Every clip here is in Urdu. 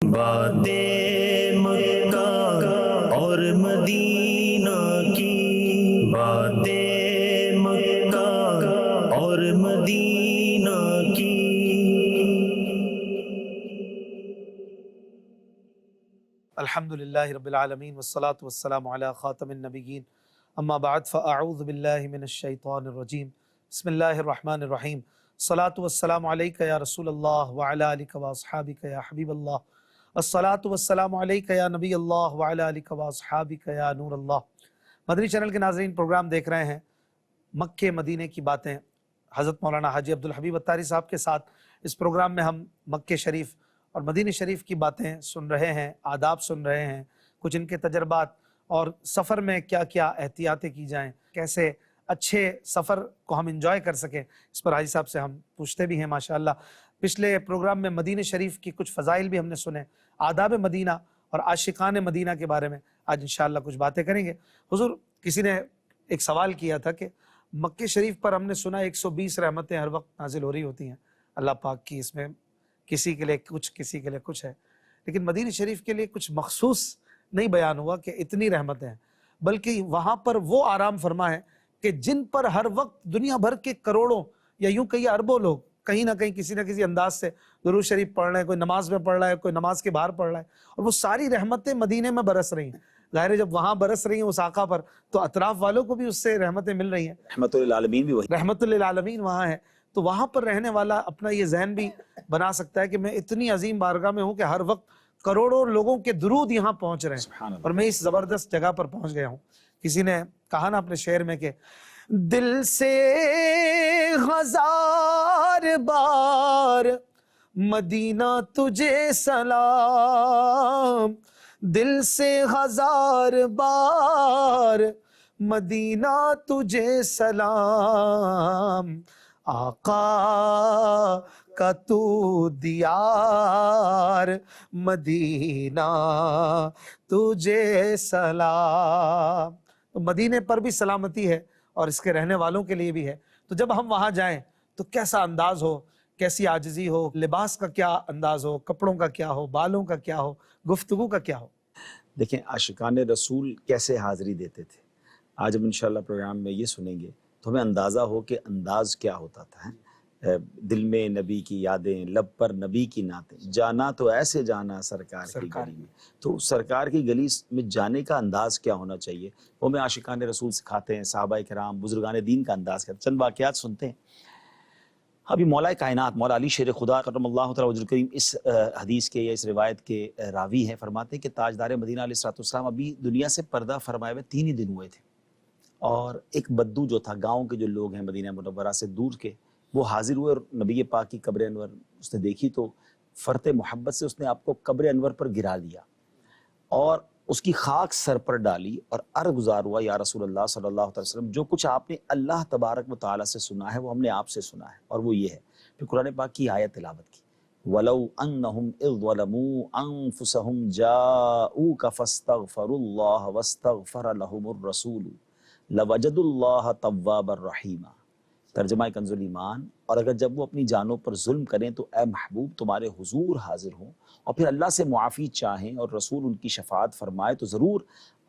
باتیں مکہ اور مدینہ کی، باتیں مکہ اور مدینہ کی۔ الحمدللہ رب العالمین والصلاة والسلام علی خاتم النبیین، اما بعد فاعوذ باللہ من الشیطان الرجیم، بسم اللہ الرحمن الرحیم۔ الصلاة والسلام علیکہ یا رسول اللہ وعلی آلکہ واصحابکہ یا حبیب اللہ، الصلاة والسلام علیکہ یا نبی اللہ وعلی آلکہ واصحابکہ یا نور اللہ۔ مدنی چینل کے ناظرین، پروگرام دیکھ رہے ہیں مکہ مدینے کی باتیں، حضرت مولانا حاجی عبدالحبیب اتاری صاحب کے ساتھ۔ اس پروگرام میں ہم مکہ شریف اور مدینہ شریف کی باتیں سن رہے ہیں، آداب سن رہے ہیں، کچھ ان کے تجربات اور سفر میں کیا کیا احتیاطیں کی جائیں، کیسے اچھے سفر کو ہم انجوائے کر سکیں، اس پر حاجی صاحب سے ہم پوچھتے بھی ہیں ماشاءاللہ۔ پچھلے پروگرام میں مدینہ شریف کی کچھ فضائل بھی ہم نے سنے، آداب مدینہ اور عاشقان مدینہ کے بارے میں آج انشاءاللہ کچھ باتیں کریں گے۔ حضور، کسی نے ایک سوال کیا تھا کہ مکہ شریف پر ہم نے سنا 120 رحمتیں ہر وقت نازل ہو رہی ہوتی ہیں اللہ پاک کی، اس میں کسی کے لیے کچھ، کسی کے لیے کچھ ہے، لیکن مدینہ شریف کے لیے کچھ مخصوص نہیں بیان ہوا کہ اتنی رحمتیں ہیں، بلکہ وہاں پر وہ آرام فرما ہے کہ جن پر ہر وقت دنیا بھر کے کروڑوں یا یوں کہیے اربوں لوگ کہیں نہ کہیں کسی نہ کسی انداز سے درود شریف پڑھ رہے ہیں، کوئی نماز میں پڑھ رہا ہے، کوئی نماز کے باہر پڑھ رہا ہے، اور وہ ساری رحمتیں مدینے میں برس رہی ہیں۔ ظاہر ہے جب وہاں برس رہی ہیں اس آقا پر تو اطراف والوں کو بھی اس سے رحمتیں مل رہی ہیں، رحمت للعالمین بھی وہی، رحمت للعالمین وہاں ہے۔ تو وہاں پر رہنے والا اپنا یہ ذہن بھی بنا سکتا ہے کہ میں اتنی عظیم بارگاہ میں ہوں کہ ہر وقت کروڑوں لوگوں کے درود یہاں پہنچ رہے سبحان ہیں اللہ۔ اور میں اس زبردست جگہ پر پہنچ گیا ہوں۔ کسی نے کہا نا اپنے شعر میں کہ دل سے ہزار بار مدینہ تجھے سلام، دل سے ہزار بار مدینہ تجھے سلام، آقا کا تو دیار مدینہ تجھے سلام۔ تو مدینے پر بھی سلامتی ہے اور اس کے رہنے والوں کے لیے بھی ہے۔ تو جب ہم وہاں جائیں تو کیسا انداز ہو، کیسی عاجزی ہو، لباس کا کیا انداز ہو، کپڑوں کا کیا ہو، بالوں کا کیا ہو، گفتگو کا کیا ہو۔ دیکھیں عاشقان رسول کیسے حاضری دیتے تھے، آج ہم انشاءاللہ پروگرام میں یہ سنیں گے تو ہمیں اندازہ ہو کہ انداز کیا ہوتا تھا۔ دل میں نبی کی یادیں، لب پر نبی کی نعتیں، جانا تو ایسے جانا سرکار کی گلی میں۔ تو سرکار کی گلی میں جانے کا انداز کیا ہونا چاہیے، وہ ہمیں عاشقان رسول سکھاتے ہیں، صحابہ کرام، بزرگان دین کا انداز کیا۔ چند واقعات سنتے ہیں۔ ابھی مولا کائنات مولا علی شیر خدا کرم اللہ تعالی وجہ کریم اس حدیث کے یا اس روایت کے راوی ہیں، فرماتے ہیں کہ تاجدار مدینہ علیہ الصلوۃ والسلام ابھی دنیا سے پردہ فرمائے ہوئے 3 ہی دن ہوئے تھے، اور ایک بدو جو تھا، گاؤں کے جو لوگ ہیں مدینہ منورہ سے دور کے، وہ حاضر ہوئے اور نبی پاک کی قبر انور اس نے دیکھی تو فرط محبت سے اس نے آپ کو قبر انور پر گرا دیا اور اس کی خاک سر پر ڈالی اور عرض گزار ہوا، یا رسول اللہ صلی اللہ علیہ وسلم، جو کچھ آپ نے اللہ تبارک و تعالیٰ سے سنا ہے وہ ہم نے آپ سے سنا ہے، اور وہ یہ ہے۔ پھر قرآن پاک کی آیت تلاوت کی، وَلَوْ أَنَّهُمْ إِذْ ظَلَمُوا أَنفُسَهُمْ جَاءُوكَ فَاسْتَغْفَرُوا اللَّهَ وَاسْتَغْفَرَ لَهُمُ الرَّسُولُ لَوَجَدُوا اللَّهَ تَوَّابًا رَحِيمًا۔ ترجمہ کنز الایمان، اور اگر جب وہ اپنی جانوں پر ظلم کریں تو اے محبوب تمہارے حضور حاضر ہوں اور پھر اللہ سے معافی چاہیں اور رسول ان کی شفاعت فرمائے تو ضرور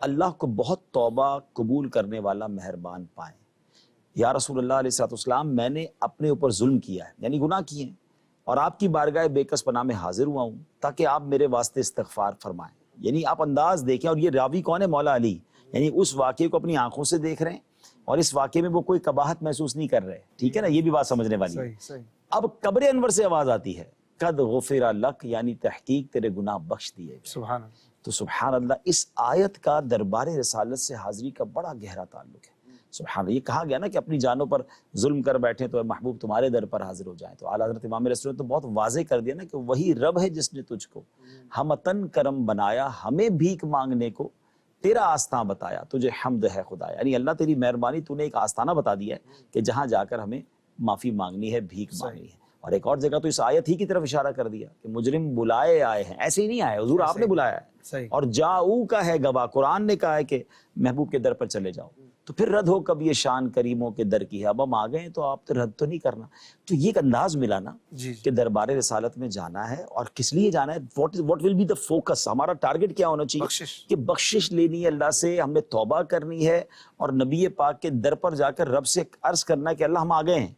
اللہ کو بہت توبہ قبول کرنے والا مہربان پائیں۔ یا رسول اللہ علیہ السلام، میں نے اپنے اوپر ظلم کیا ہے، یعنی گناہ کیے ہیں، اور آپ کی بارگاہ بے کس پناہ میں حاضر ہوا ہوں تاکہ آپ میرے واسطے استغفار فرمائیں۔ یعنی آپ انداز دیکھیں، اور یہ راوی کون ہے؟ مولا علی، یعنی اس واقعے کو اپنی آنکھوں سے دیکھ رہے ہیں اور اس واقعے میں وہ کوئی قباحت محسوس نہیں کر رہے، ٹھیک ہے نا؟ یہ بھی بات سمجھنے والی ہے۔ اب قبر انور سے آواز آتی ہے، قد غفر لک، یعنی تحقیق تیرے گناہ بخش دیے۔ سبحان اللہ۔ تو سبحان اللہ، اس آیت کا دربار رسالت سے حاضری کا بڑا گہرا تعلق ہے۔ سبحان اللہ، یہ کہا گیا نا کہ اپنی جانوں پر ظلم کر بیٹھے تو اے محبوب تمہارے در پر حاضر ہو جائیں، تو اعلیٰ حضرت امام رسول نے تو بہت واضح کر دیا نا کہ وہی رب ہے جس نے تجھ کو ہمتن کرم بنایا، ہمیں بھیک مانگنے کو تیرا آستاں بتایا، تجھے حمد ہے خدا۔ یعنی اللہ تیری مہربانی، تو نے ایک آستانہ بتا دیا ہے کہ جہاں جا کر ہمیں معافی مانگنی ہے، بھیک مانگنی ہے۔ اور ایک اور جگہ تو اس آیت ہی کی طرف اشارہ کر دیا کہ مجرم بلائے آئے ہیں، ایسے ہی نہیں آئے، حضور آپ نے بلایا ہے، اور جاؤ کا ہے گواہ، قرآن نے کہا ہے کہ محبوب کے در پر چلے جاؤ۔ تو پھر رد ہو کب یہ شان کریموں کے در کی ہے، اب ہم آ گئے ہیں تو آپ تو رد تو نہیں کرنا. تو یہ ایک انداز ملا نا جی کہ دربار رسالت میں جانا ہے، اور کس لیے جانا ہے، what will be the focus، ہمارا ٹارگٹ کیا ہونا چاہیے بخشش. کہ بخشش لینی ہے اللہ سے، ہم نے توبہ کرنی ہے، اور نبی پاک کے در پر جا کر رب سے عرض کرنا ہے کہ اللہ ہم آ گئے ہیں،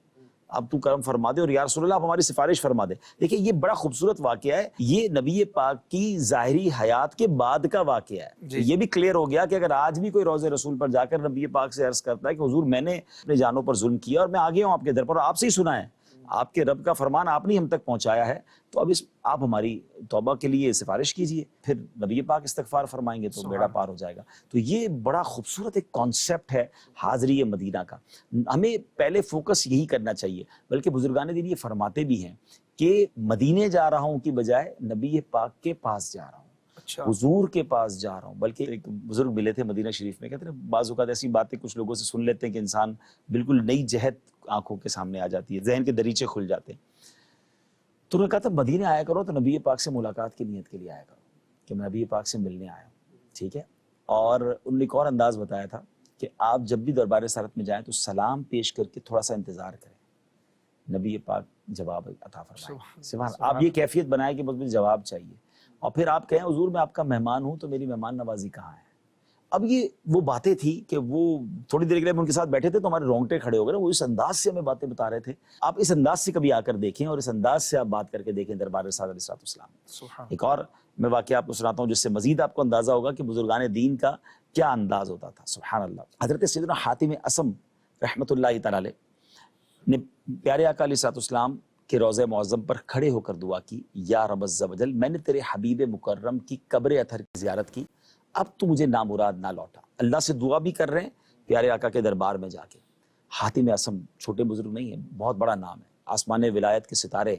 اب تو کرم فرما دے، اور یا رسول اللہ آپ ہماری سفارش فرما دے. دیکھیں یہ بڑا خوبصورت واقعہ ہے، یہ نبی پاک کی ظاہری حیات کے بعد کا واقعہ ہے. جی. یہ بھی کلیئر ہو گیا کہ اگر آج بھی کوئی روضہ رسول پر جا کر نبی پاک سے عرض کرتا ہے کہ حضور میں نے اپنے جانوں پر ظلم کیا اور میں آ گیا ہوں آپ کے در پر، اور آپ سے ہی سنا ہے، آپ کے رب کا فرمان آپ نے ہم تک پہنچایا ہے، تو اب آپ ہماری توبہ کے لیے سفارش کیجئے، پھر نبی پاک استغفار فرمائیں گے تو بیڑا پار ہو جائے گا. تو یہ بڑا خوبصورت ایک کانسیپٹ ہے حاضری مدینہ کا. ہمیں پہلے فوکس یہی کرنا چاہیے، بلکہ بزرگان دین یہ فرماتے بھی ہیں کہ مدینے جا رہا ہوں کی بجائے نبی پاک کے پاس جا رہا ہوں، حضور کے پاس جا رہا ہوں. بلکہ ایک بزرگ ملے تھے مدینہ شریف میں، کہتے ہیں بعض اوقات ایسی باتیں کچھ لوگوں سے سن لیتے ہیں کہ انسان بالکل نئی جہت آنکھوں کے سامنے آ جاتی ہے، ذہن کے دریچے کھل جاتے ہیں. تو انہوں نے کہا تھا مدینے آیا کرو تو نبی پاک سے ملاقات کی نیت کے لیے آیا کرو کہ میں نبی پاک سے ملنے آیا ہوں، ٹھیک ہے. اور انہوں نے ایک اور انداز بتایا تھا کہ آپ جب بھی دربار رسالت میں جائیں تو سلام پیش کر کے تھوڑا سا انتظار کریں، نبی پاک جواب عطا فرمائیں. سبحان آپ یہ کیفیت بنائیں کہ بس مجھے جواب چاہیے، اور پھر آپ کہیں حضور میں آپ کا مہمان ہوں تو میری مہمان نوازی کہاں ہے. اب یہ وہ باتیں تھی کہ وہ تھوڑی دیر کے لیے ان کے ساتھ بیٹھے تھے تو ہمارے رونگٹے کھڑے ہو گئے، وہ اس انداز سے ہمیں باتیں بتا رہے تھے. آپ اس انداز سے کبھی آ کر دیکھیں اور اس انداز سے آپ بات کر کے دیکھیں دربار رسالت علیہ السلام. ایک اور میں واقعہ آپ کو سناتا ہوں جس سے مزید آپ کو اندازہ ہوگا کہ بزرگان دین کا کیا انداز ہوتا تھا. سبحان اللہ. حضرت سیدنا حاتم اسم رحمۃ اللہ تعالی علیہ نے پیارے آقا علیہ السلام کے روضہ معظم پر کھڑے ہو کر دعا کی، یا رب عز و جل میں نے تیرے حبیب مکرم کی قبر اطہر کی زیارت کی، اب تو مجھے نامراد نہ لوٹا. اللہ سے دعا بھی کر رہے ہیں پیارے آقا کے دربار میں جا کے. حاتم اسم چھوٹے بزرگ نہیں ہیں، بہت بڑا نام ہے، آسمان ولایت کے ستارے.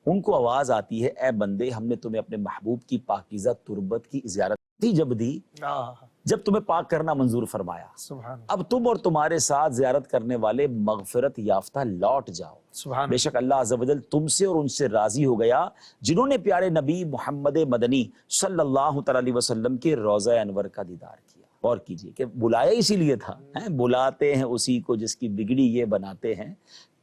ان کو آواز آتی ہے اے بندے ہم نے تمہیں اپنے محبوب کی پاکیزہ تربت کی زیارت دی جب تمہیں پاک کرنا منظور فرمایا، اب تم اور تمہارے ساتھ زیارت کرنے والے مغفرت یافتہ لوٹ جاؤ. بے شک اللہ عز و جل تم سے اور ان سے راضی ہو گیا جنہوں نے پیارے نبی محمد مدنی صلی اللہ تعالی علیہ وسلم کے روضہ انور کا دیدار کیا. اور کیجئے کہ بلایا اسی لیے تھا، بلاتے ہیں اسی کو جس کی بگڑی یہ بناتے ہیں،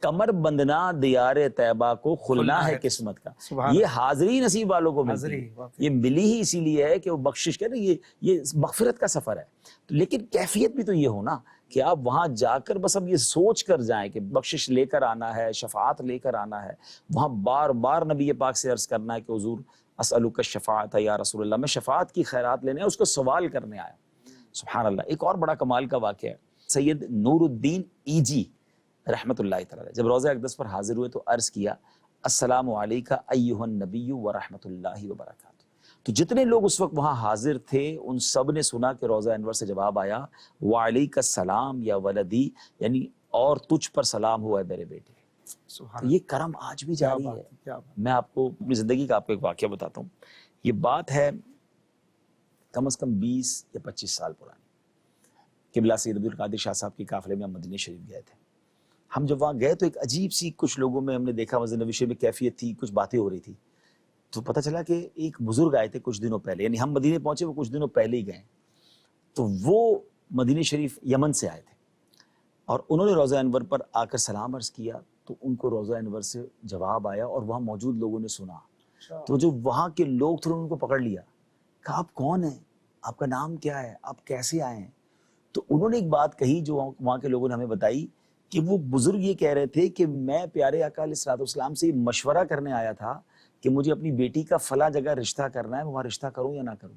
کمر بندنا دیار طیبہ کو کھلنا ہے قسمت کا. یہ حاضری نصیب والوں کو ملتی ہے، یہ ملی ہی اسی لیے ہے کہ وہ بخشش کرے، یہ مغفرت کا سفر ہے. لیکن کیفیت بھی تو یہ ہونا کہ آپ وہاں جا کر بس اب یہ سوچ کر جائیں کہ بخشش لے کر آنا ہے، شفاعت لے کر آنا ہے. وہاں بار بار نبی پاک سے عرض کرنا ہے کہ حضور اسألک الشفاعت یا رسول اللہ، میں شفاعت کی خیرات لینے اس کو سوال کرنے آیا. سبحان اللہ. ایک اور بڑا کمال کا واقعہ ہے، سید نور الدین ایجی رحمت اللہ تعالی جب روضہ اقدس پر حاضر ہوئے تو عرض کیا السلام علیکہ ایھا النبی ورحمۃ اللہ وبرکاتہ. تو جتنے لوگ اس وقت وہاں حاضر تھے ان سب نے سنا کہ روضہ انور سے جواب آیا وعلیک السلام یا ولدی، یعنی اور تجھ پر سلام ہوا ہے میرے بیٹے. تو یہ کرم آج بھی جاری ہے. میں آپ کو اپنی زندگی کا آپ کو ایک واقعہ بتاتا ہوں. یہ بات ہے کم از کم 20 یا 25 سال پرانی. قبلہ سید عبد القادر شاہ صاحب کے قافلے میں ہم مدینہ شریف گئے تھے. ہم جب وہاں گئے تو ایک عجیب سی کچھ لوگوں میں ہم نے دیکھا مسجد نبوی شریف میں کیفیت تھی، کچھ باتیں ہو رہی تھی. تو پتہ چلا کہ ایک بزرگ آئے تھے کچھ دنوں پہلے، یعنی ہم مدینے پہنچے وہ کچھ دنوں پہلے ہی گئے. تو وہ مدینہ شریف یمن سے آئے تھے اور انہوں نے روضہ انور پر آ کر سلام عرض کیا تو ان کو روضہ انور سے جواب آیا اور وہاں موجود لوگوں نے سنا. تو جو وہاں کے لوگ تھے ان کو پکڑ لیا، کہا آپ کون ہیں، آپ کا نام کیا ہے، آپ کیسے آئے ہیں. تو انہوں نے ایک بات کہی جو وہاں کے لوگوں نے ہمیں بتائی کہ وہ بزرگ یہ کہہ رہے تھے کہ میں پیارے آقا علیہ السلام سے مشورہ کرنے آیا تھا کہ مجھے اپنی بیٹی کا فلاں جگہ رشتہ کرنا ہے، میں وہاں رشتہ کروں یا نہ کروں.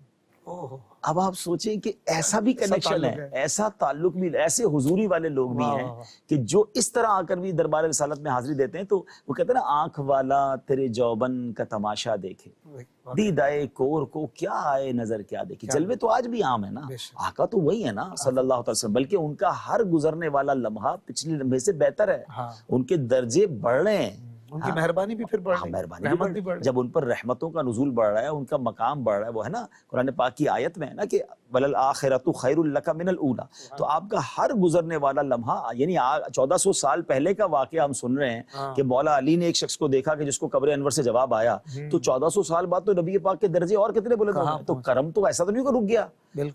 اب آپ سوچیں کہ ایسا بھی کنیکشن ہے، ایسا تعلق بھی، ایسے حضوری والے لوگ بھی ہیں کہ جو اس طرح آ کر بھی دربار رسالت میں حاضری دیتے ہیں. تو وہ کہتے ہیں نا آنکھ والا تیرے جوبن کا تماشا دیکھے، دیدائے کور کو کیا آئے نظر کیا دیکھے. جلوے تو آج بھی عام ہے نا، آقا تو وہی ہے نا صلی اللہ علیہ وسلم، بلکہ ان کا ہر گزرنے والا لمحہ پچھلے لمحے سے بہتر ہے. ان کے درجے بڑھ رہے ہیں، ان کی مہربانی بھی پھر بڑھ رہی ہے، جب ان پر رحمتوں کا نزول بڑھ رہا ہے، ان کا مقام بڑھ رہا ہے. وہ ہے نا قرآن پاک کی آیت میں ہے نا کہ وَلَلْآخِرَةُ خَيْرٌ لَكَ مِنَ الْأُولَى. تو آپ کا ہر گزرنے والا لمحہ، یعنی 1400 سال پہلے کا واقعہ ہم سن رہے ہیں کہ مولا علی نے ایک شخص کو دیکھا کہ جس کو قبر انور سے جواب آیا، تو 1400 سال بعد تو نبی پاک کے درجے اور کتنے بلند ہو گئے. تو کرم تو ایسا تو نہیں کہ رک گیا،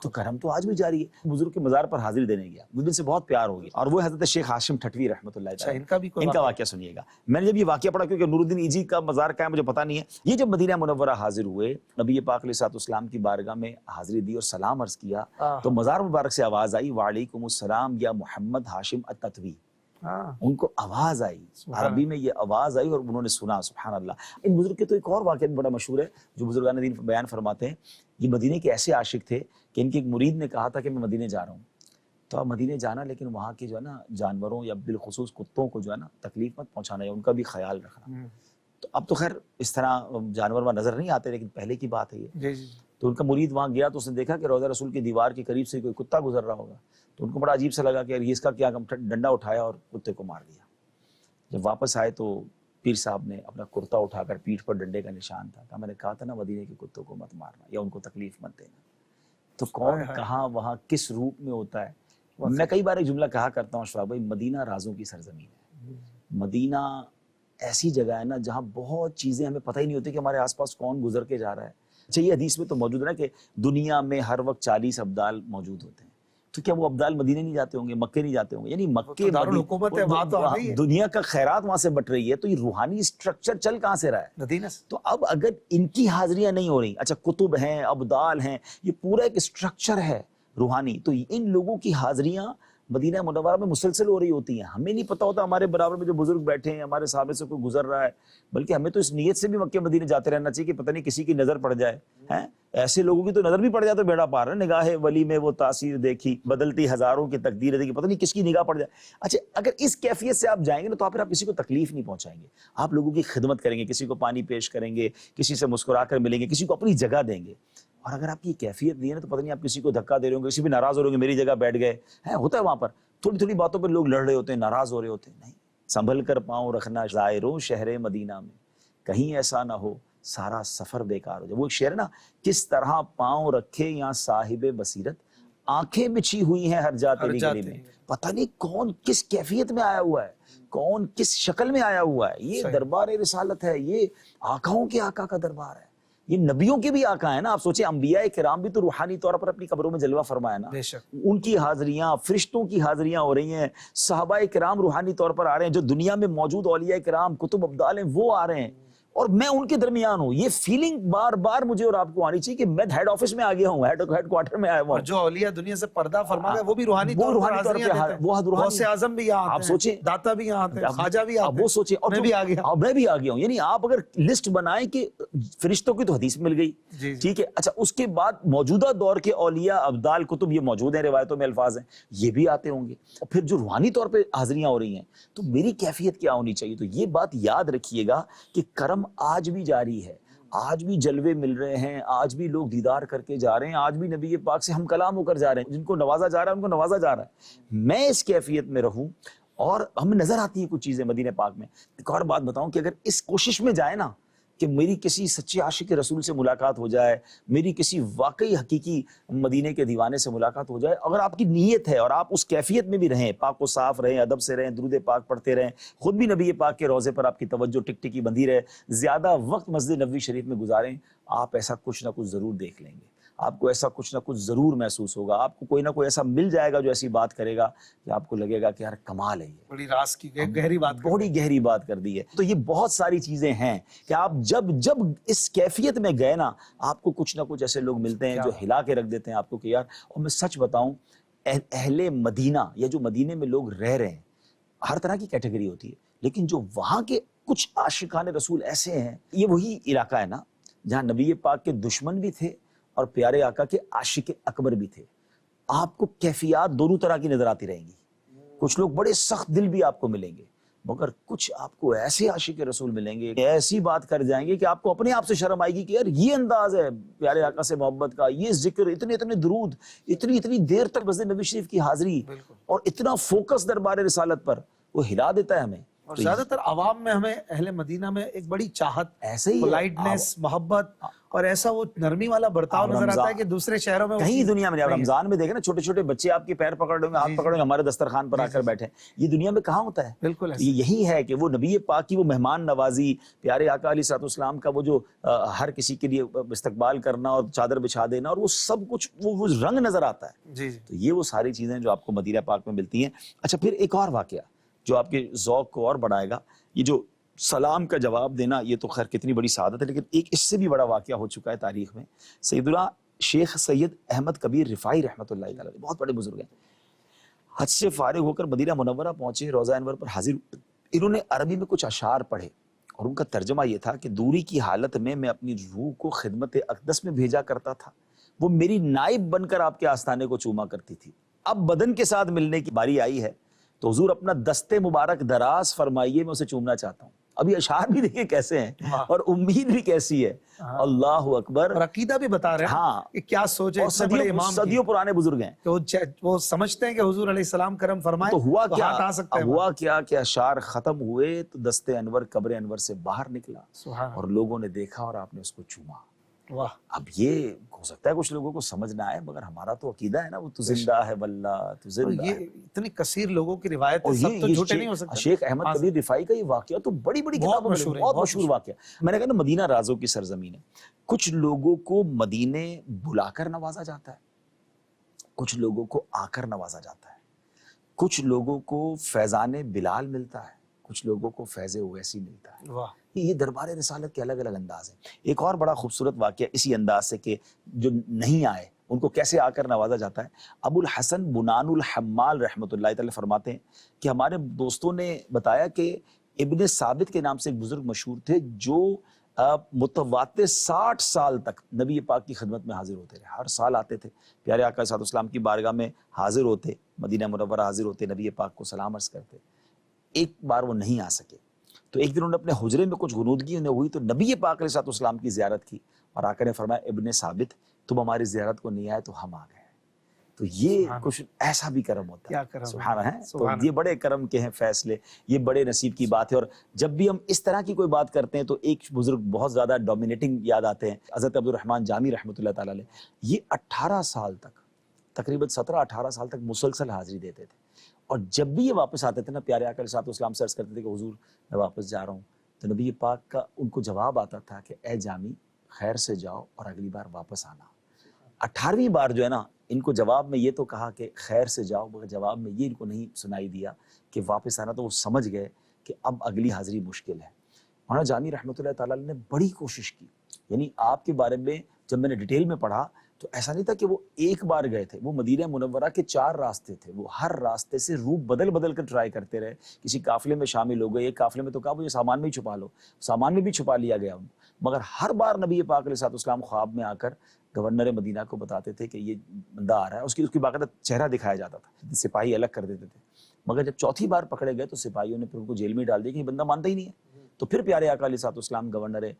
تو کرم تو آج بھی جاری ہے. بزرگ کے مزار پر حاضری دینے گیا، مجھ سے بہت پیار ہو گیا، اور وہ حضرت شیخ ہاشم ٹھٹوی رحمۃ اللہ تعالیٰ، ان کا واقعہ سنیے گا. میں نے جب یہ واقعہ پڑھا، کیونکہ نور الدین ایجی کا مزار کا ہے مجھے پتہ نہیں ہے، یہ جب مدینہ منورہ حاضر ہوئے، نبی پاک علیہ الصلوۃ والسلام کی بارگاہ میں حاضری دی اور سلام عرض کیا، تو مزار مبارک سے آواز آئی وعلیکم السلام یا محمد ہاشم التتوی. ان کو آواز آئی، عربی میں یہ آواز آئی اور انہوں نے سنا. سبحان اللہ. ان بزرگ کے تو ایک اور واقعہ بھی بڑا مشہور ہے جو بزرگان دین بیان فرماتے ہیں. یہ مدینے کے ایسے عاشق تھے کہ ان کے ایک مرید نے کہا تھا کہ میں مدینے جا رہا ہوں. تو آپ مدینے جانا، لیکن وہاں کے جو ہے نا جانوروں یا بالخصوص کتوں کو جو ہے نا تکلیف مت پہنچانا، یا ان کا بھی خیال رکھنا. تو اب تو خیر اس طرح جانور وہاں نظر نہیں آتے، لیکن پہلے کی بات ہے یہ. تو ان کا مرید وہاں گیا تو اس نے دیکھا کہ روضہ رسول کی دیوار کے قریب سے کوئی کتا گزر رہا ہوگا. تو ان کو بڑا عجیب سا لگا کہ یار یہ اس کا کیا، ڈنڈا اٹھایا اور کتے کو مار دیا. جب واپس آئے تو پیر صاحب نے اپنا کرتا اٹھا کر پیٹھ پر ڈنڈے کا نشان تھا، کہا میں نے کہا تھا نا مدینے کے کتوں کو مت مارنا یا ان کو تکلیف مت دینا. تو کون کہاں وہاں کس روپ میں ہوتا ہے. میں کئی بار ایک جملہ کہا کرتا ہوں اشفاق بھائی، مدینہ رازوں کی سرزمین ہے. مدینہ ایسی جگہ ہے نا جہاں بہت چیزیں ہمیں پتہ ہی نہیں ہوتی کہ ہمارے آس پاس کون گزر کے جا رہا ہے. اچھا یہ حدیث میں تو موجود ہے نا کہ دنیا میں ہر وقت 40 ابدال موجود ہوتے ہیں. تو کیا وہ ابدال مدینے نہیں جاتے ہوں گے، مکے نہیں جاتے ہوں گے؟ یعنی مکے دارالحکومت ہے، وہاں تو دنیا کا خیرات وہاں سے بٹ رہی ہے. تو یہ روحانی اسٹرکچر چل کہاں سے رہا ہے؟ مدینہ سے. تو اب اگر ان کی حاضریاں نہیں ہو رہی، اچھا کتب ہیں، ابدال ہیں، یہ پورا ایک اسٹرکچر ہے روحانی، تو ان لوگوں کی حاضریاں مدینہ منورہ میں مسلسل ہو رہی ہوتی ہیں. ہمیں نہیں پتہ ہوتا ہمارے برابر میں جو بزرگ بیٹھے ہیں، ہمارے سامنے سے کوئی گزر رہا ہے، بلکہ ہمیں تو اس نیت سے بھی مکے مدینے جاتے رہنا چاہیے کہ پتہ نہیں کسی کی نظر پڑ جائے. ہیں ایسے لوگوں کی تو نظر بھی پڑ جائے تو بیڑا پار ہے. نگاہ ولی میں وہ تاثیر دیکھی، بدلتی ہزاروں کی تقدیر دیکھی، پتہ نہیں کس کی نگاہ پڑ جائے. اچھا اگر اس کیفیت سے آپ جائیں گے نا تو پھر آپ کسی کو تکلیف نہیں پہنچائیں گے. آپ لوگوں کی خدمت کریں گے، کسی کو پانی پیش کریں گے، کسی سے مسکرا کر ملیں گے، کسی کو اپنی جگہ دیں گے. اور اگر آپ کی کیفیت نہیں ہے نا تو پتہ نہیں آپ کسی کو دھکا دے رہے ہوں گے، کسی بھی ناراض ہو رہے ہوں گے، میری جگہ بیٹھ گئے ہیں. ہوتا ہے وہاں پر تھوڑی تھوڑی باتوں پر لوگ لڑ رہے ہوتے ہیں، ناراض ہو رہے ہوتے ہیں. نہیں، سنبھل کر پاؤں رکھنا زائروں شہر مدینہ میں، کہیں ایسا نہ ہو سارا سفر بیکار ہو جائے. وہ ایک شعر ہے نا، کس طرح پاؤں رکھے یہاں صاحب بصیرت، آنکھیں بچھی ہوئی ہیں ہر جا تیری گلی میں. پتہ نہیں کون کس کیفیت میں آیا ہوا ہے، کون کس شکل میں آیا ہوا ہے. یہ دربار رسالت ہے، یہ آقاؤں کے آقا کا دربار ہے، یہ نبیوں کے بھی آقا ہے نا. آپ سوچیں انبیاء کرام بھی تو روحانی طور پر اپنی قبروں میں جلوہ فرمایا نا. ان کی حاضریاں، فرشتوں کی حاضریاں ہو رہی ہیں، صحابہ کرام روحانی طور پر آ رہے ہیں، جو دنیا میں موجود اولیاء کرام کتب ابدال ہیں وہ آ رہے ہیں، اور میں ان کے درمیان ہوں. یہ فیلنگ بار بار مجھے اور آپ کو آنی چاہیے کہ میں ہیڈ آفس میں آ گیا ہوں، ہیڈ کوارٹر میں آیا ہوں. جو اولیاء دنیا سے پردہ فرما گئے وہ بھی روحانی طور پر حاضریاں دیتے ہیں. غوث اعظم بھی یہاں آتے ہیں، آپ سوچیں داتا بھی یہاں آتے ہیں، خواجہ بھی آتے ہیں. وہ سوچیں، اور میں بھی آ گیا ہوں. یعنی آپ اگر لسٹ بنائیں کہ فرشتوں کی تو حدیث مل گئی، ٹھیک ہے. اچھا اس کے بعد موجودہ دور کے اولیاء ابدال کتب یہ موجود ہیں، روایتوں میں الفاظ ہیں، یہ بھی آتے ہوں گے. اور پھر جو روحانی طور پہ حاضریاں ہو رہی ہیں تو میری کیفیت کیا ہونی چاہیے. تو یہ بات یاد رکھیے گا کہ کرم آج بھی جاری ہے، آج بھی جلوے مل رہے ہیں، آج بھی لوگ دیدار کر کے جا رہے ہیں، آج بھی نبی پاک سے ہم کلام ہو کر جا رہے ہیں. جن کو نوازا جا رہا ہے ان کو نوازا جا رہا ہے. میں اس کیفیت میں رہوں، اور ہمیں نظر آتی ہیں کچھ چیزیں مدینہ پاک میں. ایک اور بات بتاؤں کہ اگر اس کوشش میں جائے نا کہ میری کسی سچے عاشق رسول سے ملاقات ہو جائے، میری کسی واقعی حقیقی مدینے کے دیوانے سے ملاقات ہو جائے، اگر آپ کی نیت ہے اور آپ اس کیفیت میں بھی رہیں، پاک و صاف رہیں، ادب سے رہیں، درود پاک پڑھتے رہیں، خود بھی نبی پاک کے روضے پر آپ کی توجہ ٹک ٹکی بندھی رہے، زیادہ وقت مسجد نبوی شریف میں گزاریں، آپ ایسا کچھ نہ کچھ ضرور دیکھ لیں گے. آپ کو ایسا کچھ نہ کچھ ضرور محسوس ہوگا. آپ کو کوئی نہ کوئی ایسا مل جائے گا جو ایسی بات کرے گا کہ آپ کو لگے گا کہ یار کمال ہے. یہ بڑی راز کی گہری بات، بڑی گہری بات کر دی ہے. تو یہ بہت ساری چیزیں ہیں کہ آپ جب اس کیفیت میں گئے نا، آپ کو کچھ نہ کچھ ایسے لوگ ملتے ہیں جو ہلا کے رکھ دیتے ہیں آپ کو کہ یار. اور میں سچ بتاؤں، اہل مدینہ یا جو مدینے میں لوگ رہ رہے ہیں، ہر طرح کی کیٹیگری ہوتی ہے، لیکن جو وہاں کے کچھ عاشقان رسول ایسے ہیں، یہ وہی علاقہ ہے نا جہاں نبی پاک کے دشمن بھی تھے اور پیارے آقا کے عاشق اکبر بھی تھے. آپ کو کیفیات دونوں طرح کی نظر آتی رہیں گی. کچھ لوگ بڑے سخت دل بھی آپ کو ملیں گے، مگر کچھ آپ کو ایسے عاشق رسول ملیں گے، ایسی بات کر جائیں گے کہ آپ کو اپنے آپ سے شرم آئے گی کہ یار یہ انداز ہے پیارے آقا سے محبت کا، یہ ذکر، اتنے درود، اتنی دیر تک مسجد نبی شریف کی حاضری، اور اتنا فوکس دربار رسالت پر، وہ ہلا دیتا ہے ہمیں. اور زیادہ تر عوام میں ہمیں اہل مدینہ میں ایک بڑی چاہت، ایسے ہی پولائٹنس، محبت، اور ایسا وہ نرمی والا برتاؤ نظر آتا ہے کہ دوسرے شہروں میں کہیں دنیا میں نہیں. رمضان میں دیکھیں نا چھوٹے چھوٹے بچے آپ کے پیر پکڑ لیں گے, ہاتھ پکڑ لیں گے, ہمارے دسترخوان پر آ کر بیٹھے. یہ دنیا میں کہاں ہوتا ہے؟ بالکل یہی ہے کہ وہ نبی پاک کی وہ مہمان نوازی, پیارے آقا علیہ الصلوۃ والسلام کا وہ جو ہر کسی کے لیے استقبال کرنا اور چادر بچھا دینا, اور وہ سب کچھ وہ رنگ نظر آتا ہے. تو یہ وہ ساری چیزیں جو آپ کو مدینہ پاک میں ملتی ہیں. اچھا پھر ایک اور واقعہ جو آپ کے ذوق کو اور بڑھائے گا, یہ جو سلام کا جواب دینا, یہ تو خیر کتنی بڑی سعادت ہے, لیکن ایک اس سے بھی بڑا واقعہ ہو چکا ہے تاریخ میں. سیدنا شیخ سید احمد کبیر رفاعی رحمۃ اللہ تعالی علیہ, بہت بڑے بزرگ ہیں, حج سے فارغ ہو کر مدینہ منورہ پہنچے, روضہ انور پر حاضر. انہوں نے عربی میں کچھ اشعار پڑھے اور ان کا ترجمہ یہ تھا کہ دوری کی حالت میں میں اپنی روح کو خدمت اقدس میں بھیجا کرتا تھا, وہ میری نائب بن کر آپ کے آستانے کو چوما کرتی تھی. اب بدن کے ساتھ ملنے کی باری آئی ہے تو حضور اپنا دستے مبارک دراز فرمائیے, میں اسے چومنا چاہتا ہوں. ابھی اشعار بھی دیکھیں کیسے ہیں اور امید بھی کیسی ہے. اللہ اکبر. اور عقیدہ بھی بتا رہے ہیں ہاں کہ کیا سوچے, اور صدیوں پرانے بزرگ ہیں, تو وہ سمجھتے ہیں کہ حضور علیہ السلام کرم فرمائے تو ہوا کیا, ہاتھ آ سکتے ہیں. ہوا کیا کہ اشعار ختم ہوئے تو دستے انور قبر انور سے باہر نکلا اور لوگوں نے دیکھا اور آپ نے اس کو چوما. واہ. اب یہ ہو سکتا ہے کچھ لوگوں کو سمجھ نہ آئے, مگر ہمارا تو عقیدہ ہے نا, وہ تو زندہ ہے واللہ, تو زندہ یہ ہے. اتنی کثیر لوگوں کی روایت اور سب تو یہ جھوٹے نہیں ہو سکتے. شیخ احمد کبیر رفاعی کا یہ واقعہ تو بڑی بڑی کتابوں میں بہت مشہور واقعہ. میں نے کہا نا مدینہ رازوں کی سرزمین ہے. کچھ لوگوں کو مدینے بلا کر نوازا جاتا ہے, کچھ لوگوں کو آ کر نوازا جاتا ہے, کچھ لوگوں کو فیضان بلال ملتا ہے, کچھ لوگوں کو فیض اویسی ملتا ہے. واہ. یہ دربار رسالت کے الگ الگ انداز ہیں. ایک اور بڑا خوبصورت واقعہ اسی انداز سے کہ جو نہیں آئے ان کو کیسے آ کر نوازا جاتا ہے. ابو الحسن بنان الحمال رحمۃ اللہ تعالی فرماتے ہیں کہ ہمارے دوستوں نے بتایا کہ ابن ثابت کے نام سے ایک بزرگ مشہور تھے جو متواتر 60 سال تک نبی پاک کی خدمت میں حاضر ہوتے رہے. ہر سال آتے تھے, پیارے آقا صلی اللہ علیہ وسلم کی بارگاہ میں حاضر ہوتے, مدینہ منورہ حاضر ہوتے, نبی پاک کو سلام عرض کرتے. ایک بار وہ نہیں آ سکے تو ایک دن انہوں نے اپنے حجرے میں کچھ غنودگی انہیں ہوئی تو نبی پاک علیہ الصلوۃ والسلام کی زیارت کی اور آقا نے فرمایا ابن ثابت تم ہماری زیارت کو نہیں آئے تو ہم آ گئے. تو یہ کچھ ایسا بھی کرم ہوتا ہے. سبحان ہے. تو یہ بڑے کرم کے ہیں فیصلے, یہ بڑے نصیب کی بات ہے. اور جب بھی ہم اس طرح کی کوئی بات کرتے ہیں تو ایک بزرگ بہت زیادہ ڈومینیٹنگ یاد آتے ہیں, حضرت عبد الرحمن جامی رحمۃ اللہ تعالی علیہ. یہ 18 سال تک, تقریباً 17-18 سال تک مسلسل حاضری دیتے تھے. اور جب بھی یہ واپس آتے تھے نا, پیارے آقا علیہ السلام سے عرض کرتے تھے کہ حضور میں واپس جا رہا ہوں, تو نبی پاک کا ان کو جواب آتا تھا کہ اے جامی خیر سے جاؤ اور اگلی بار واپس آنا. 18ویں بار جو ہے نا ان کو جواب میں یہ تو کہا کہ خیر سے جاؤ, مگر جواب میں یہ ان کو نہیں سنائی دیا کہ واپس آنا. تو وہ سمجھ گئے کہ اب اگلی حاضری مشکل ہے. مولانا جامی رحمۃ اللہ تعالیٰ نے بڑی کوشش کی. یعنی آپ کے بارے میں جب میں نے ڈیٹیل میں پڑھا تو ایسا نہیں تھا کہ وہ ایک بار گئے تھے, وہ مدینہ منورہ کے 4 راستے تھے, وہ ہر راستے سے روٹ بدل بدل کر ٹرائی کرتے رہے. کسی قافلے میں شامل ہو گئے, ایک قافلے میں تو کہا مجھے سامان میں ہی چھپا لو, سامان میں بھی چھپا لیا گیا ان, مگر ہر بار نبی پاک علیہ السلام خواب میں آ کر گورنر مدینہ کو بتاتے تھے کہ یہ بندہ آ رہا ہے. اس کی باقاعدہ چہرہ دکھایا جاتا تھا, سپاہی الگ کر دیتے تھے. مگر جب چوتھی بار پکڑے گئے تو سپاہیوں نے پھر ان کو جیل میں ڈال دیا کہ یہ بندہ مانتا ہی نہیں ہے. تو پھر پیارے آقا علیہ السلام گورنر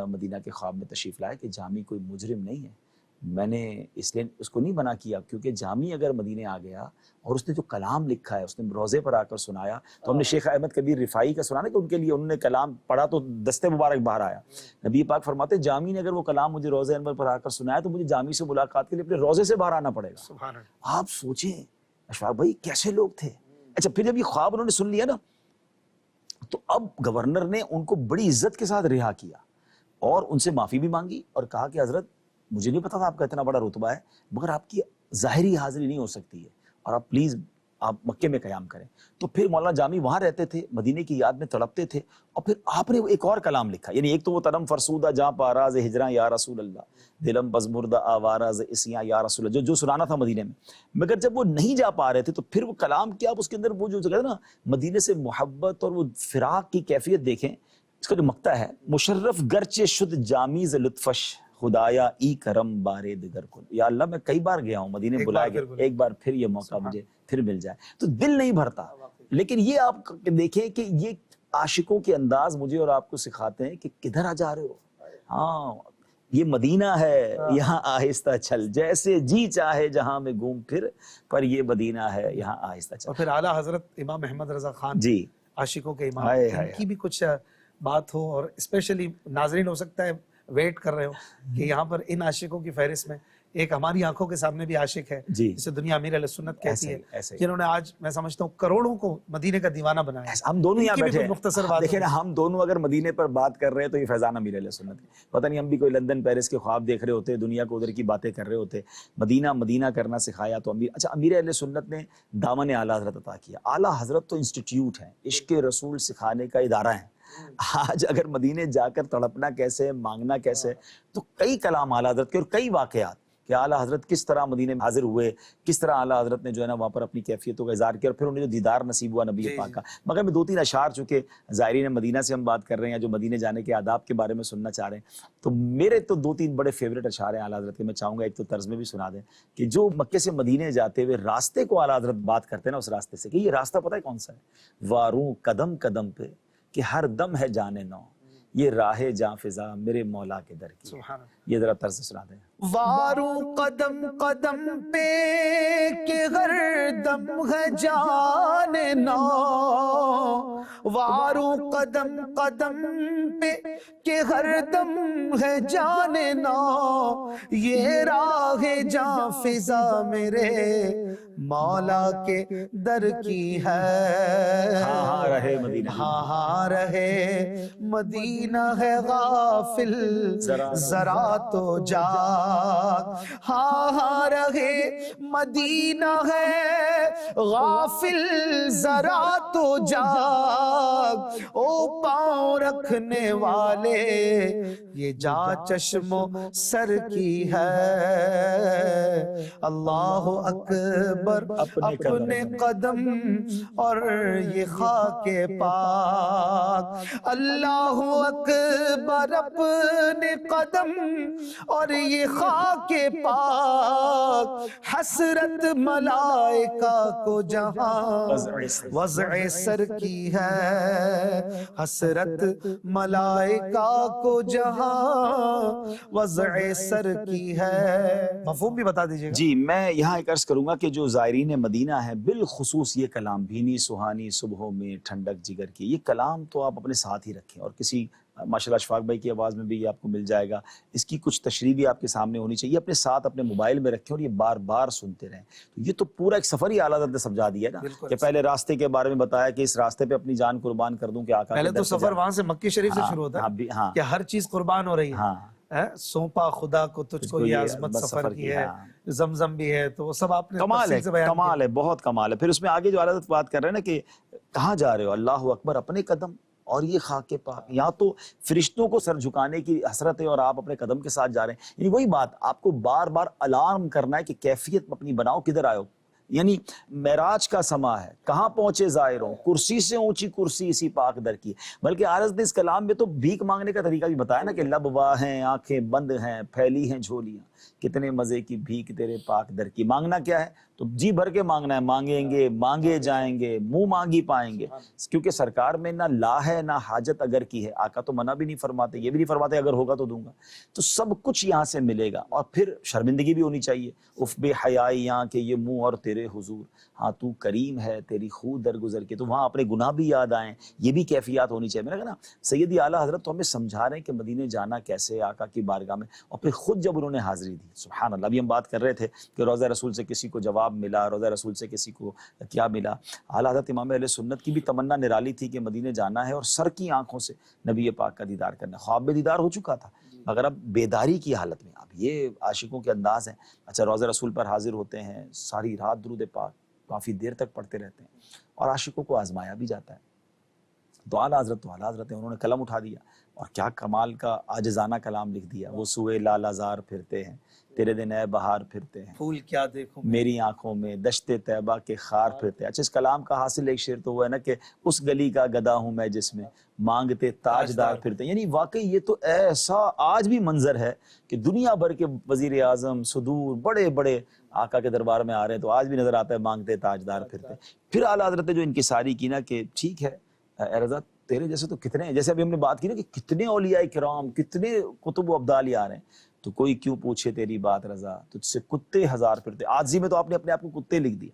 مدینہ کے خواب میں تشریف لائے کہ جامی کوئی مجرم نہیں ہے. میں نے اس لیے اس کو نہیں منع کیا کیونکہ جامی اگر مدینے آ گیا اور اس نے جو کلام لکھا ہے اس نے روزے پر آ کر سنایا, تو ہم نے شیخ احمد کبیر رفاعی کا سنا نا کہ ان کے لیے انہوں نے کلام پڑھا تو دستے مبارک باہر آیا. نبی پاک فرماتے جامی نے اگر وہ کلام مجھے روزے انور پر آ کر سنایا تو مجھے جامی سے ملاقات کے لیے اپنے روزے سے باہر آنا پڑے گا. سبحان اللہ. آپ سوچیں اشفاق بھائی کیسے لوگ تھے. اچھا پھر جب یہ خواب انہوں نے سن لیا نا تو اب گورنر نے ان کو بڑی عزت کے ساتھ رہا کیا اور ان سے معافی بھی مانگی اور کہا کہ حضرت مجھے نہیں پتا تھا آپ کا اتنا بڑا رتبہ ہے, مگر آپ کی ظاہری حاضری نہیں ہو سکتی ہے اور آپ پلیز آپ مکے میں قیام کریں. تو پھر مولانا جامی وہاں رہتے تھے, مدینے کی یاد میں تڑپتے تھے, اور پھر آپ نے ایک اور کلام لکھا. یعنی ایک تو وہ تنم فرسودہ جاں پاراز ہجراں یا رسول اللہ, دلم بزمردہ آواراز اسیاں یا رسول اللہ, جو سنانا تھا مدینے میں. مگر جب وہ نہیں جا پا رہے تھے تو پھر وہ کلام کیا, آپ اس کے اندر وہ جو جگہ نا مدینے سے محبت اور وہ فراق کی کیفیت دیکھیں. اس کا جو مقطع ہے, مشرف گرچہ شد جامی ز لطفش خدایا ای کرم بارے دگر کن. یا اللہ میں کئی بار گیا ہوں مدینے, بلایا گیا, ایک بار پھر یہ موقع مجھے پھر مل جائے تو دل نہیں بھرتا. لیکن یہ آپ دیکھیں کہ یہ عاشقوں کے انداز مجھے اور آپ کو سکھاتے ہیں کہ کدھر آ جا رہے ہو. ہاں یہ مدینہ ہے, یہاں آہستہ چل, جیسے جی چاہے جہاں میں گھوم پھر, پر یہ مدینہ ہے یہاں آہستہ چل. اور پھر اعلیٰ حضرت امام احمد رضا خان جی عاشقوں کے امام, ان کی بھی کچھ بات ہو, اور اسپیشلی ناظرین ہو سکتا ہے ویٹ کر رہے ہو کہ یہاں پر ان عاشقوں کی فہرست میں ایک ہماری آنکھوں کے سامنے بھی عاشق ہے جی جسے دنیا امیر علیہ سنت کہتی ہے، ایسے ہی جنہوں نے آج میں سمجھتا ہوں کروڑوں کو مدینے کا دیوانہ بنایا ہے۔ ہم دونوں ان یہاں کی بھی بیٹھے کوئی ہیں، مختصر بات دیکھیں نا، ہوگی۔ ہم دونوں اگر مدینے پر بات کر رہے ہیں تو یہ فیضان امیر علیہ سنت ہے، پتہ نہیں ہم بھی کوئی لندن پیرس کے خواب دیکھ رہے ہوتے، دنیا کو ادھر کی باتیں کر رہے ہوتے، مدینہ کرنا سکھایا تو امیر علیہ سنت نے دامن اعلیٰ حضرت عطا کیا۔ اعلیٰ حضرت تو انسٹیٹیوٹ ہے، عشق رسول سکھانے کا ادارہ ہے۔ آج اگر مدینے جا کر تڑپنا کیسے ہے، مانگنا کیسے ہے، تو کئی کلام اعلیٰ حضرت کے اور کئی واقعات کہ اعلیٰ حضرت کس طرح مدینے میں حاضر ہوئے، کس طرح اعلیٰ حضرت نے جو ہے نا وہاں پر اپنی کیفیتوں کا اظہار کیا، اور پھر انہیں جو دیدار نصیب ہوا نبی پاک کا۔ مگر میں 2-3 اشعار، چونکہ زائرین مدینہ سے ہم بات کر رہے ہیں، جو مدینے جانے کے آداب کے بارے میں سننا چاہ رہے ہیں، تو میرے تو 2-3 بڑے فیوریٹ اشعار ہیں اعلیٰ حضرت کے، میں چاہوں گا ایک تو طرز میں بھی سنا دیں کہ جو مکے سے مدینے جاتے ہوئے راستے کو اعلیٰ حضرت بات کرتے ہیں نا، اس راستے سے کہ یہ راستہ پتہ ہے کون سا ہے؟ واروں قدم قدم پہ کہ ہر دم ہے جان نو، یہ راہ جاں فضا میرے مولا کے در کی۔ یہ ذرا طرز سے سنا دیں۔ واروں قدم قدم پہ کہ ہر دم ہے جان نو، واروں قدم قدم پہ کہ ہر دم ہے جان نو، یہ راہ جاں فضا میرے مولا کے در کی ہے۔ ہاں رہے مدینہ، ہاں رہے مدینہ ہے غافل ذرا تو جاگ، ہاں رہے مدینہ ہے غافل ذرا تو جاگ، او پاؤں رکھنے والے یہ جا چشم و سر کی ہے۔ اللہ اکبر اپنے قدم اور یہ خاک پاک، اللہ اکبر اپنے قدم اور یہ خاک پاک، حسرت ملائکہ کو جہاں وضع سر کی ہے، حسرت ملائکہ کو جہاں وضع سر کی ہے۔ مفہوم بھی بتا دیجئے گا۔ جی میں یہاں ایک عرض کروں گا کہ جو زائرین مدینہ ہیں، بالخصوص یہ کلام بھینی سہانی صبحوں میں ٹھنڈک جگر کی، یہ کلام تو آپ اپنے ساتھ ہی رکھیں، اور کسی ماشاءاللہ اشفاق بھائی کی آواز میں بھی یہ آپ کو مل جائے گا، اس کی کچھ تشریح بھی آپ کے سامنے ہونی چاہیے، اپنے ساتھ اپنے موبائل میں رکھیں اور یہ بار بار سنتے رہیں۔ تو یہ تو پورا ایک سفر ہی اعلیٰ حضرت نے سمجھا دیا نا، کہ پہلے راستے کے بارے میں بتایا کہ اس راستے پہ اپنی جان قربان کر دوں کہ آقا پہلے تو سفر وہاں سے مکی شریف سے شروع ہوتا ہے کہ ہر چیز قربان ہو رہی ہے، سونپا خدا کو تجھ کو یہ عظمت سفر کی ہے، زمزم بھی ہے، تو وہ سب آپ نے کمال ہے، کمال ہے، بہت کمال ہے۔ پھر اس میں آگے جو اعلیٰ حضرت بات کر رہے ہیں نا کہ کہاں جا رہے ہو، اللہ اکبر اپنے قدم اور یہ خاک پاک، یہاں تو فرشتوں کو سر جھکانے کی حسرت ہے اور آپ اپنے قدم کے ساتھ جا رہے ہیں، یعنی وہی بات آپ کو بار بار الارم کرنا ہے کہ کیفیت اپنی بناؤ، کدھر آئے ہو، یعنی معراج کا سما ہے، کہاں پہنچے زائروں، کرسی سے اونچی کرسی اسی پاک در کی۔ بلکہ عارض نے اس کلام میں تو بھیک مانگنے کا طریقہ بھی بتایا نا کہ لب واہ ہیں، آنکھیں بند ہیں، پھیلی ہیں جھولیاں، کتنے مزے کی بھیک تیرے پاک در کی۔ مانگنا کیا ہے؟ تو جی بھر کے مانگنا ہے، مانگیں گے مانگے جائیں گے، منہ مانگی پائیں گے، کیونکہ سرکار میں نہ لا ہے نہ حاجت اگر کی ہے، آقا تو منع بھی نہیں فرماتے، یہ بھی نہیں فرماتے اگر ہوگا تو دوں گا، تو سب کچھ یہاں سے ملے گا۔ اور پھر شرمندگی بھی ہونی چاہیے، اف بے حیائی یہاں کہ یہ منہ اور تیرے حضور، ہاں تو کریم ہے تیری خو درگزر کے، تو وہاں اپنے گناہ بھی یاد آئیں، یہ بھی کیفیات ہونی چاہیے۔ میں نے کہا نا سیدی اعلیٰ حضرت تو ہمیں سمجھا رہے ہیں کہ مدینے جانا کیسے ہے آقا کی بارگاہ میں، اور پھر خود جب انہوں نے حاضری دی، سبحان اللہ۔ ابھی ہم بات کر رہے تھے کہ روضہ رسول سے کسی کو جواب ملا، روضہ رسول سے کسی کو کیا ملا۔ اعلیٰ حضرت امام اہل سنت کی بھی تمنا نرالی تھی کہ مدینے جانا ہے اور سر کی آنکھوں سے نبی پاک کا دیدار کرنا۔ خواب میں دیدار ہو چکا تھا مگر اب بیداری کی حالت میں، اب یہ عاشقوں کے انداز ہیں۔ اچھا روضہ رسول پر حاضر ہوتے ہیں، ساری رات درود پاک کافی دیر تک پڑھتے رہتے ہیں، اور عاشقوں کو آزمایا بھی جاتا ہے۔ تو اعلیٰ حضرت ہیں، انہوں نے قلم اٹھا دیا اور کیا کمال کا عاجزانہ کلام لکھ دیا۔ وہ سوئے لال آزار پھرتے ہیں، تیرے دن اے بہار پھرتے ہیں، پھول کیا دیکھوں میری آنکھوں میں دشت طیبہ کے خار پھرتے ہیں۔ اچھا اس کلام کا حاصل ایک شعر تو ہوا ہے نا کہ اس گلی کا گدا ہوں میں جس میں مانگتے تاجدار پھرتے ہیں، یعنی واقعی یہ تو ایسا آج بھی منظر ہے کہ دنیا بھر کے وزیر اعظم صدور بڑے بڑے آقا کے دربار میں آ رہے ہیں تو آج بھی نظر آتا ہے مانگتے تاجدار پھرتے ہیں۔ پھر اعلیٰ حضرت نے جو انکساری کی نا کہ ٹھیک ہے اے رضا تیرے جیسے تو کتنے ہیں، جیسے ابھی ہم نے بات کی نا کہ کتنے اولیاء کرام، کتنے قطب و ابدال آ رہے ہیں، تو کوئی کیوں پوچھے تیری بات رضا، تجھ سے کتے ہزار پھرتے۔ عاجزی میں تو آپ نے اپنے آپ کو کتے لکھ دیے،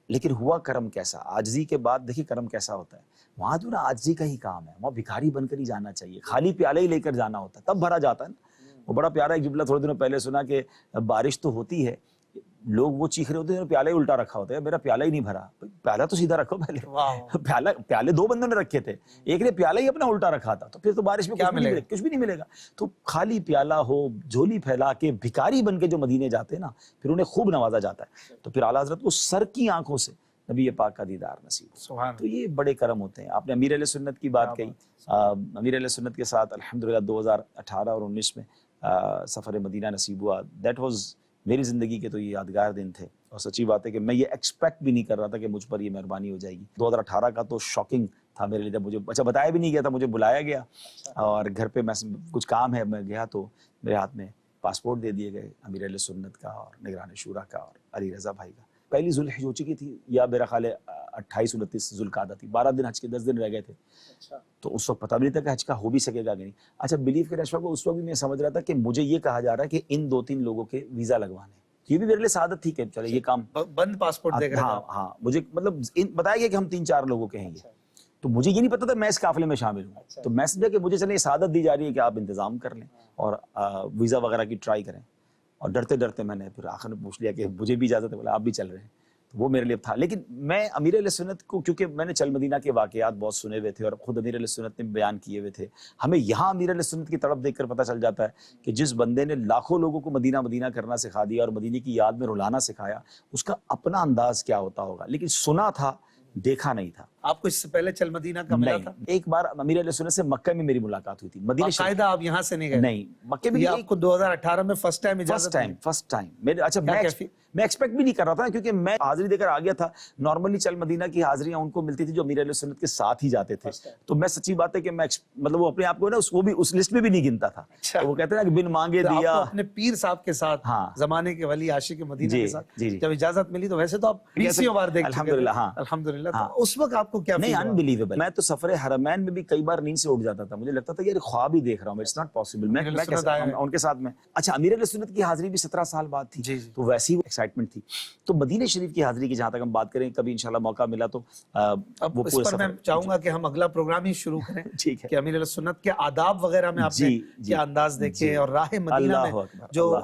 لیکن ہوا کرم کیسا، عاجزی کے بعد دیکھیے کرم کیسا ہوتا ہے۔ وہاں جو نا عاجزی کا ہی کام ہے، وہاں بھکاری بن کر ہی جانا چاہیے، خالی پیالے ہی لے کر جانا ہوتا ہے، تب بھرا جاتا ہے نا۔ وہ بڑا پیارا ایک جملہ تھوڑے دنوں پہلے سنا کہ بارش تو ہوتی ہے، لوگ وہ چیخ رہے ہوتے ہیں پیالہ ہی الٹا رکھا ہوتا ہے، میرا پیالہ ہی نہیں بھرا، پیالہ تو سیدھا رکھو پہلے، پیالے دو بندوں نے رکھے تھے، ایک نے پیالہ ہی اپنا الٹا رکھا تھا، تو پھر تو بارش میں کچھ بھی نہیں ملے گا۔ تو خالی پیالہ ہو، جھولی پھیلا کے بھکاری بن کے جو مدینے جاتے ہیں نا، پھر انہیں خوب نوازا جاتا ہے، تو پھر اعلیٰ حضرت کو سر کی آنکھوں سے نبی پاک کا دیدار نصیب ہوا۔ تو یہ بڑے کرم ہوتے ہیں۔ آپ نے امیر علیہ سنت کی بات کہی، امیر علیہ سنت کے ساتھ الحمدللہ 2018 اور 19 میں سفر مدینہ نصیب ہوا۔ دیٹ واز میری زندگی کے تو یہ یادگار دن تھے، اور سچی بات ہے کہ میں یہ ایکسپیکٹ بھی نہیں کر رہا تھا کہ مجھ پر یہ مہربانی ہو جائے گی۔ 2018 کا تو شاکنگ تھا میرے لیے، مجھے اچھا بتایا بھی نہیں گیا تھا، مجھے بلایا گیا اور گھر پہ میں کچھ کام ہے، میں گیا تو میرے ہاتھ میں پاسپورٹ دے دیے گئے امیر علیہ سنت کا اور نگران شورا کا اور علی رضا بھائی کا۔ پہلی ذوالحج ہو چکی تھی، یا میرا خیال ہے 28-29 ذوالقعدہ تھی، 12 دن حج کے 10 دن رہ گئے تھے، تو اس وقت پتہ بھی نہیں تھا کہ حج کا ہو بھی سکے گا کہ نہیں۔ اچھا بلیو کریں اشفاق، اس وقت بھی میں سمجھ رہا تھا کہ مجھے یہ کہا جا رہا ہے کہ ان 2-3 لوگوں کے ویزا لگوانے، یہ بھی میرے لیے سعادت تھی کہ چلے یہ کام بند پاسپورٹ دیکھ رہا تھا۔ ہاں مجھے مطلب بتایا گیا کہ ہم 3-4 لوگوں کے ہیں یہ، تو مجھے یہ نہیں پتا تھا میں اس قافلے میں شامل ہوں، تو میں سمجھا کہ مجھے چلے یہ سعادت دی جا رہی ہے کہ آپ انتظام کر لیں اور ویزا وغیرہ کی ٹرائی کریں، اور ڈرتے ڈرتے میں نے پھر آخر میں پوچھ لیا کہ مجھے بھی اجازت ہے، بولا آپ بھی چل رہے ہیں، تو وہ میرے لیے تھا۔ لیکن میں امیر علیہ سنت کو، کیونکہ میں نے چل مدینہ کے واقعات بہت سنے ہوئے تھے اور خود امیر علیہ سنت نے بیان کیے ہوئے تھے، ہمیں یہاں امیر علیہ سنت کی طرف دیکھ کر پتہ چل جاتا ہے کہ جس بندے نے لاکھوں لوگوں کو مدینہ مدینہ کرنا سکھا دیا اور مدینے کی یاد میں رلانا سکھایا، اس کا اپنا انداز کیا ہوتا ہوگا، لیکن سنا تھا، دیکھا نہیں تھا۔ آپ کو اس سے پہلے چل مدینہ کا ملا تھا؟ ایک بار امیر علیہ سنت سے مکہ میں میری ملاقات ہوئی تھی، مدینہ باقاعدہ آپ یہاں سے نہیں گئے؟ نہیں، مکہ میں آپ کو 2018 میں فرسٹ ٹائم اجازت ملی؟ فرسٹ ٹائم میرے، اچھا میں ایکسپیکٹ بھی نہیں کر رہا تھا کیونکہ میں حاضری دے کر آ گیا تھا۔ نارملی چل مدینہ کی حاضریاں ان کو ملتی تھی جو امیر علیہ سنت کے ساتھ ہی جاتے تھے، تو میں سچی بات ہے کہ میں مطلب وہ اپنے آپ کو نا وہ بھی اس لسٹ میں بھی نہیں گنتا تھا، وہ کہتے ہیں نا کہ بن مانگے دیا۔ اپنے پیر صاحب کے ساتھ، زمانے کے ولی عاشق مدینہ کے ساتھ جب اجازت ملی تو ویسے تو آپ 20 بار دیکھ چکے تھے، الحمدللہ، اس وقت آپ کو کیا فیل ہوا؟ انبلیویبل، میں تو سفر حرمین میں بھی کئی بار نیند سے اٹھ جاتا تھا، مجھے لگتا تھا یار خواب ہی دیکھ رہا ہوں، اٹس ناٹ پاسبل، میں ان کے ساتھ میں۔ اچھا امیر علیہ سنت کی حاضری بھی 17 سال بعد تھی، تو ویسی ایکسائٹمنٹ تھی۔ تو مدینہ شریف کی حاضری کی جہاں تک ہم بات کریں، کبھی انشاءاللہ موقع ملا تو اب اس پر میں چاہوں گا کہ ہم اگلا پروگرام ہی شروع کریں کہ امیر علیہ سنت کے آداب وغیرہ میں آپ نے کیا انداز دیکھے، اور راہ مدینہ میں جو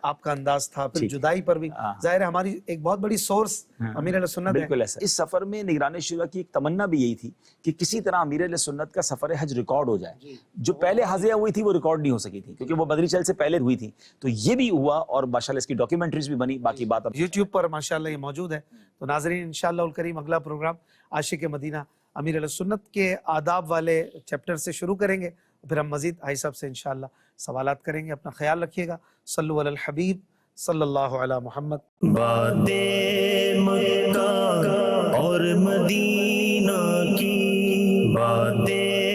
آپ کا انداز تھا، پھر جدائی پر بھی ظاہر ہے ہماری ایک بہت بڑی سورس امیر علیہ سنت ہے۔ بالکل ایسا، اس سفر میں نگران شورا کی ایک تمنا بھی یہی تھی کہ کسی طرح امیر علیہ سنت کا سفر حج ریکارڈ ہو جائے، جو پہلے حاضریاں ہوئی تھی وہ ریکارڈ نہیں ہو سکی تھی کیونکہ وہ بدری چل سے پہلے ہوئی تھی، تو یہ بھی ہوا اور ماشاءاللہ اس کی ڈاکیومنٹریز بھی بنی۔ باقی بات اب یوٹیوب پر ماشاءاللہ یہ موجود ہے، تو ناظرین انشاءاللہ الکریم اگلا پروگرام عاشق مدینہ امیر علیہ سنت کے آداب والے چیپٹر سے شروع کریں گے، پھر ہم مزید بھائی صاحب سے انشاءاللہ سوالات کریں گے۔ اپنا خیال رکھیے گا، صلو علی الحبیب صلی اللہ علی محمد۔ باتیں مکہ اور مدینہ کی، باتیں